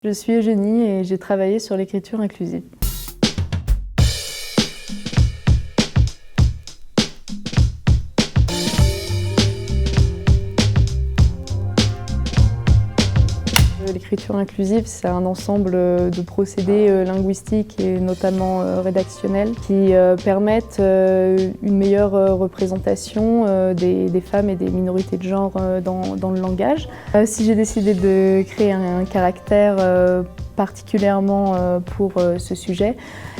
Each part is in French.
Je suis Eugénie et j'ai travaillé sur l'écriture inclusive. L'écriture inclusive, c'est un ensemble de procédés linguistiques et notamment rédactionnels qui permettent une meilleure représentation des femmes et des minorités de genre dans le langage. Si j'ai décidé de créer un caractère particulièrement pour ce sujet,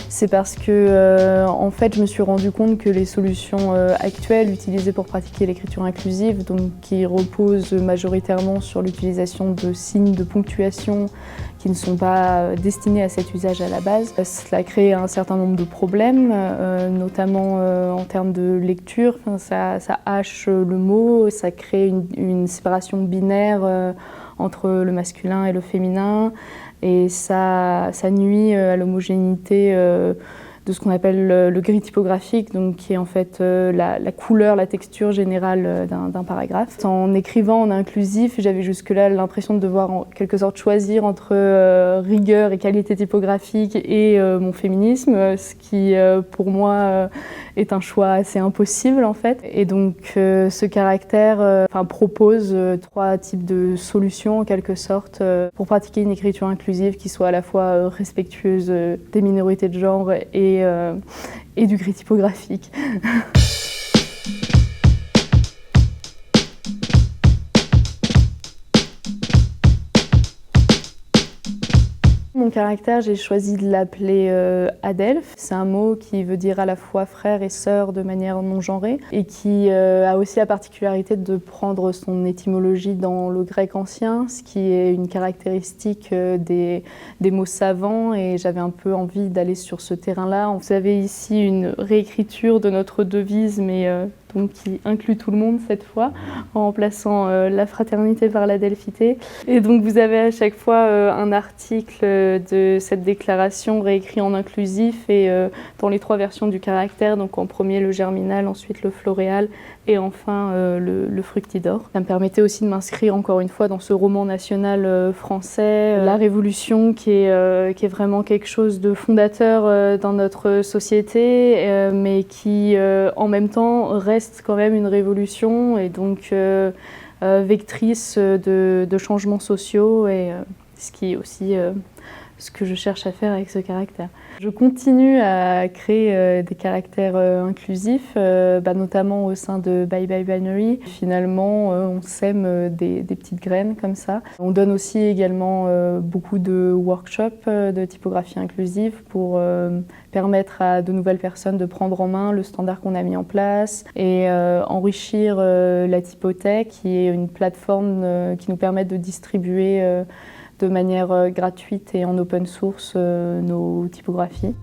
c'est parce que en fait, je me suis rendu compte que les solutions actuelles utilisées pour pratiquer l'écriture inclusive, donc qui reposent majoritairement sur l'utilisation de signes de ponctuation qui ne sont pas destinés à cet usage à la base, cela crée un certain nombre de problèmes, notamment en termes de lecture. Ça hache le mot, ça crée une séparation binaire entre le masculin et le féminin, et ça nuit à l'homogénéité de ce qu'on appelle le gris typographique, donc qui est en fait la couleur, la texture générale d'un paragraphe. En écrivant en inclusif, j'avais jusque-là l'impression de devoir en quelque sorte choisir entre rigueur et qualité typographique et mon féminisme, ce qui pour moi est un choix assez impossible en fait. Et donc ce caractère propose trois types de solutions en quelque sorte pour pratiquer une écriture inclusive qui soit à la fois respectueuse des minorités de genre et du gris typographique. Mon caractère, j'ai choisi de l'appeler Adelphes. C'est un mot qui veut dire à la fois frère et sœur de manière non genrée et qui a aussi la particularité de prendre son étymologie dans le grec ancien, ce qui est une caractéristique des mots savants, et j'avais un peu envie d'aller sur ce terrain-là. Vous avez ici une réécriture de notre devise, mais donc qui inclut tout le monde cette fois, en remplaçant la fraternité par la delphité. Et donc vous avez à chaque fois un article de cette déclaration réécrit en inclusif et dans les trois versions du caractère, donc en premier le germinal, ensuite le floréal et enfin le fructidor. Ça me permettait aussi de m'inscrire encore une fois dans ce roman national français, la Révolution qui est vraiment quelque chose de fondateur dans notre société, mais qui en même temps reste quand même une révolution et donc vectrice de changements sociaux, et ce qui est aussi ce que je cherche à faire avec ce caractère. Je continue à créer des caractères inclusifs, notamment au sein de Bye Bye Binary. Finalement, on sème des petites graines comme ça. On donne aussi également beaucoup de workshops de typographie inclusive pour permettre à de nouvelles personnes de prendre en main le standard qu'on a mis en place et enrichir la Typothèque, qui est une plateforme qui nous permet de distribuer de manière gratuite et en open source nos typographies.